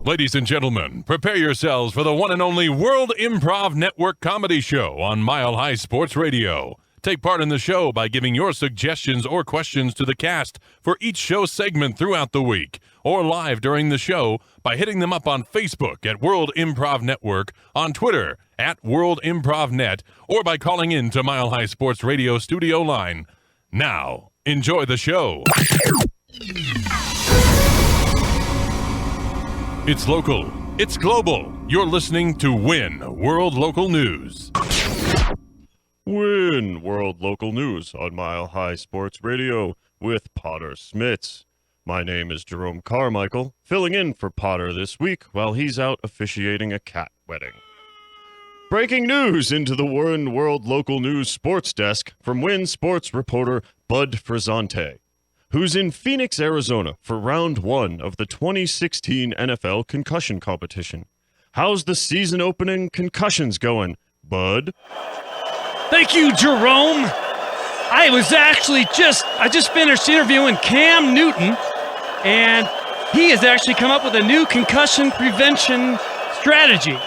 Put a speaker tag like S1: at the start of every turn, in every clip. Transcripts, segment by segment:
S1: Ladies and gentlemen, prepare yourselves for the one and only World Improv Network comedy show on Mile High Sports Radio. Take part in the show by giving your suggestions or questions to the cast for each show segment throughout the week, or live during the show by hitting them up on Facebook at World Improv Network, on Twitter at World Improv Net, or by calling in to Mile High Sports Radio studio line. Now, enjoy the show. It's local. It's global. You're listening to WIN World Local News.
S2: WIN World Local News on Mile High Sports Radio with Potter Smittss. My name is Jerome Carmichael, filling in for Potter this week while he's out officiating a cat wedding. Breaking news into the WIN World Local News sports desk from WIN sports reporter Bud Frizzante, who's in Phoenix, Arizona for round 1 of the 2016 NFL concussion competition. How's the season opening concussions going, Bud?
S3: Thank you, Jerome. I just finished interviewing Cam Newton, and he has actually come up with a new concussion prevention strategy.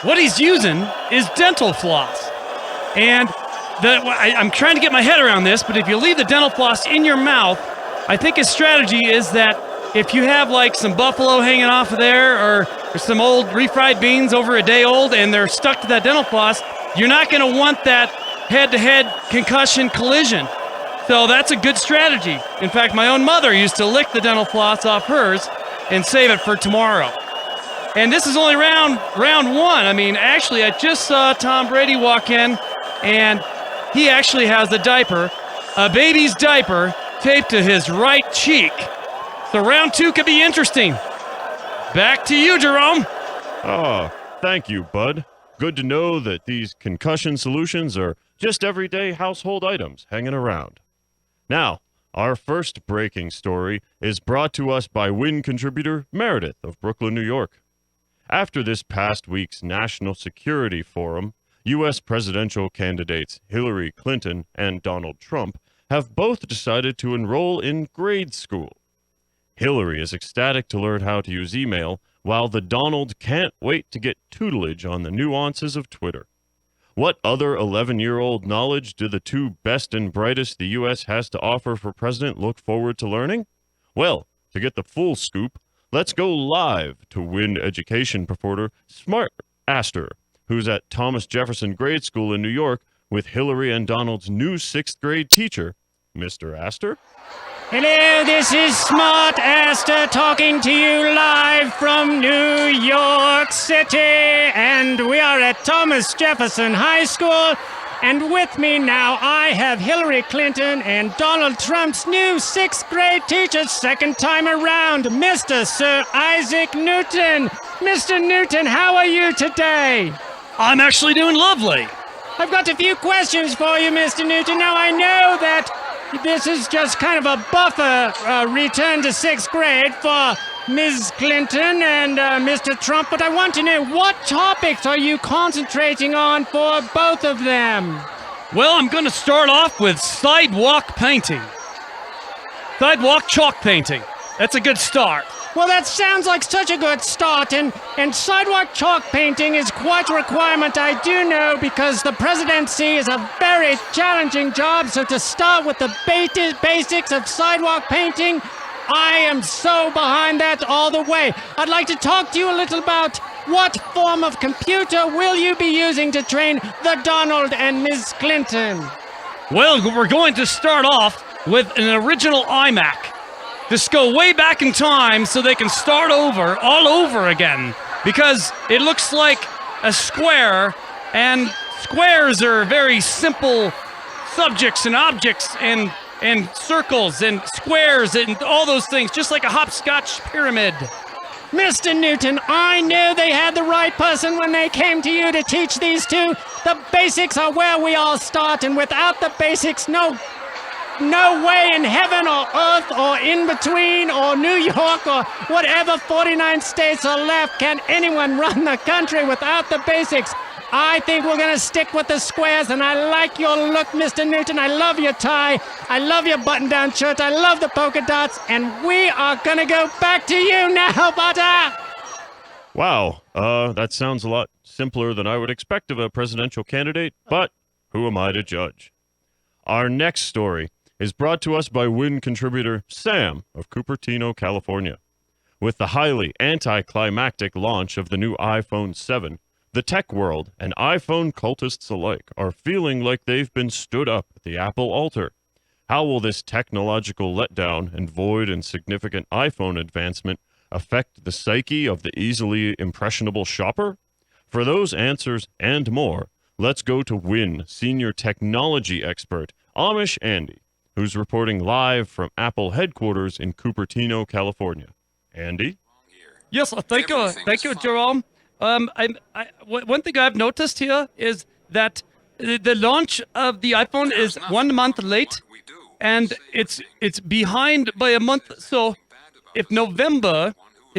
S3: What he's using is dental floss. And I'm trying to get my head around this, but if you leave the dental floss in your mouth, I think his strategy is that if you have like some buffalo hanging off of there or some old refried beans over a day old and they're stuck to that dental floss, you're not going to want that head-to-head concussion collision. So that's a good strategy. In fact, my own mother used to lick the dental floss off hers and save it for tomorrow. And this is only round 1. I mean, actually, I just saw Tom Brady walk in, and he actually has a baby's diaper, taped to his right cheek. So round 2 could be interesting. Back to you, Jerome.
S2: Oh, thank you, Bud. Good to know that these concussion solutions are just everyday household items hanging around. Now, our first breaking story is brought to us by WIN contributor Meredith of Brooklyn, New York. After this past week's National Security Forum, U.S. presidential candidates Hillary Clinton and Donald Trump have both decided to enroll in grade school. Hillary is ecstatic to learn how to use email, while the Donald can't wait to get tutelage on the nuances of Twitter. What other 11-year-old knowledge do the two best and brightest the U.S. has to offer for president look forward to learning? Well, to get the full scoop, let's go live to WIN education reporter Smittss, who's at Thomas Jefferson Grade School in New York with Hillary and Donald's new 6th grade teacher, Mr. Astor.
S4: Hello, this is Smart Astor talking to you live from New York City, and we are at Thomas Jefferson High School, and with me now I have Hillary Clinton and Donald Trump's new 6th grade teacher, second time around, Mr. Sir Isaac Newton. Mr. Newton, how are you today?
S3: I'm actually doing lovely.
S4: I've got a few questions for you, Mr. Newton. Now, I know that this is just kind of a buffer return to 6th grade for Ms. Clinton and Mr. Trump, but I want to know, what topics are you concentrating on for both of them?
S3: Well, I'm going to start off with sidewalk painting. Sidewalk chalk painting. That's a good start.
S4: Well, that sounds like such a good start, and sidewalk chalk painting is quite a requirement, I do know, because the presidency is a very challenging job, so to start with the basics of sidewalk painting, I am so behind that all the way. I'd like to talk to you a little about what form of computer will you be using to train the Donald and Ms. Clinton?
S3: Well, we're going to start off with an original iMac. Just go way back in time so they can start over, all over again. Because it looks like a square, and squares are very simple subjects and objects and circles and squares and all those things, just like a hopscotch pyramid.
S4: Mr. Newton, I knew they had the right person when they came to you to teach these two. The basics are where we all start, and without the basics, no way in heaven or earth or in between or New York or whatever 49 states are left can anyone run the country without the basics. I think we're going to stick with the squares, and I like your look, Mr. Newton. I love your tie. I love your button-down shirt. I love the polka dots, and we are going to go back to you now, Butter.
S2: Wow, that sounds a lot simpler than I would expect of a presidential candidate, but who am I to judge? Our next story is brought to us by WIN contributor Sam of Cupertino, California. With the highly anticlimactic launch of the new iPhone 7, the tech world and iPhone cultists alike are feeling like they've been stood up at the Apple altar. How will this technological letdown and void in significant iPhone advancement affect the psyche of the easily impressionable shopper? For those answers and more, let's go to WIN senior technology expert Amish Andy, who's reporting live from Apple headquarters in Cupertino, California. Andy?
S3: Yes, thank you, Jerome. One thing I've noticed here is that the launch of the iPhone is 1 month late, and it's behind by a month. So if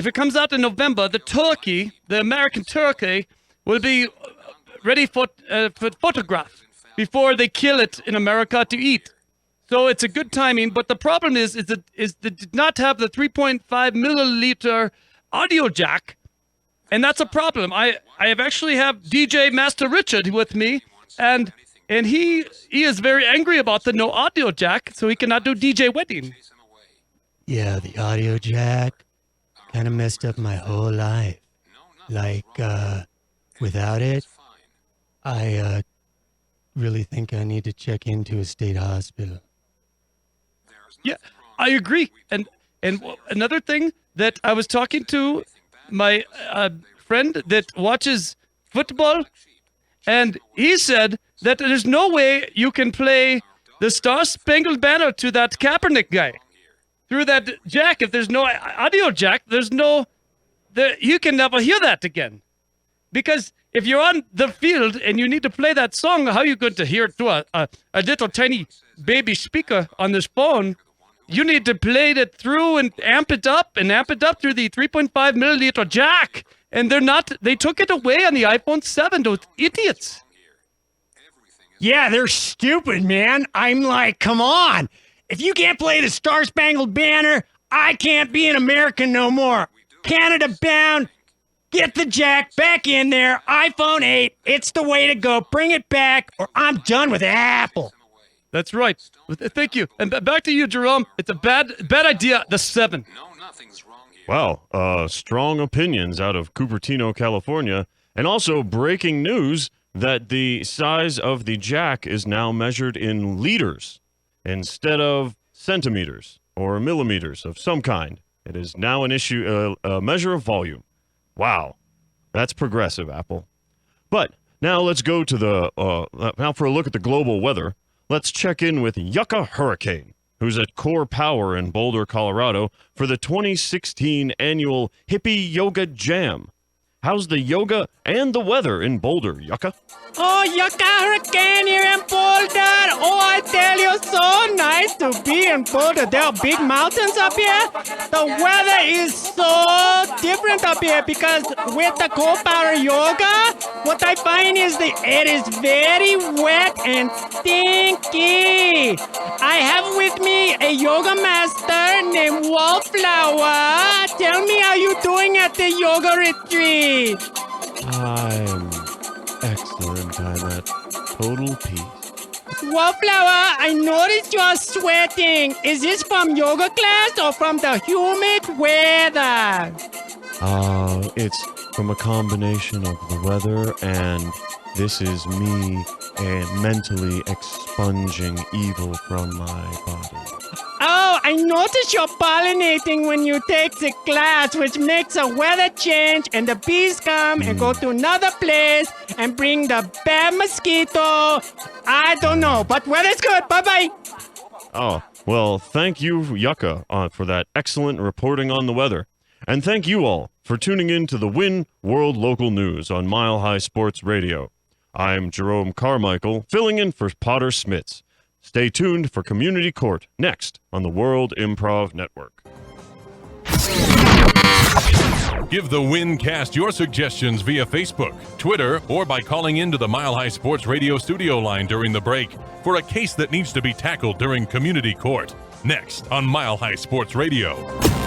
S3: it comes out in November, the American turkey, will be ready for photograph before they kill it in America to eat. So it's a good timing, but the problem is that they did not have the 3.5 milliliter audio jack. And that's a problem. I have actually have DJ Master Richard with me, and he is very angry about the no audio jack, so he cannot do DJ wedding.
S4: Yeah, the audio jack kind of messed up my whole life. Like, without it, I really think I need to check into a state hospital.
S3: Yeah, I agree. And another thing that I was talking to my friend that watches football, and he said that there's no way you can play the Star Spangled Banner to that Kaepernick guy through that jack. If there's no audio jack, you can never hear that again. Because if you're on the field and you need to play that song, how are you going to hear it through a little tiny baby speaker on this phone? You need to play it through and amp it up through the 3.5 milliliter jack. And they took it away on the iPhone 7, those idiots.
S4: Yeah, they're stupid, man. I'm like, come on. If you can't play the Star Spangled Banner, I can't be an American no more. Canada bound. Get the jack back in there. iPhone 8, it's the way to go. Bring it back, or I'm done with Apple.
S3: That's right. Thank you. And back to you, Jerome. It's a bad idea, the 7.
S2: Wow, strong opinions out of Cupertino, California, and also breaking news that the size of the jack is now measured in liters instead of centimeters or millimeters of some kind. It is now a measure of volume. Wow, that's progressive, Apple. But now let's go to now for a look at the global weather. Let's check in with Yucca Hurricane, who's at Core Power in Boulder, Colorado, for the 2016 annual Hippie Yoga Jam. How's the yoga and the weather in Boulder, Yucca?
S4: Oh, Yucca Hurricane here in Boulder. Oh, I tell you, so nice to be in Boulder. There are big mountains up here. The weather is so different up here because with the Core Power Yoga, what I find is the air is very wet and stinky. I have with me a yoga master named Wallflower. Tell me how you doing at the yoga retreat.
S2: I'm excellent. I'm at total peace.
S4: Wallflower, I noticed you are sweating. Is this from yoga class or from the humid weather?
S2: It's from a combination of the weather, and this is me mentally expunging evil from my body.
S4: Oh, I noticed you're pollinating when you take the class, which makes a weather change, and the bees come and go to another place and bring the bad mosquito. I don't know, but weather's good. Bye-bye.
S2: Oh, well, thank you, Yucca, for that excellent reporting on the weather. And thank you all for tuning in to the WIN World Local News on Mile High Sports Radio. I'm Jerome Carmichael, filling in for Potter Smittss. Stay tuned for Community Court next on the World Improv Network.
S1: Give the WIN cast your suggestions via Facebook, Twitter, or by calling into the Mile High Sports Radio studio line during the break for a case that needs to be tackled during community court. Next on Mile High Sports Radio.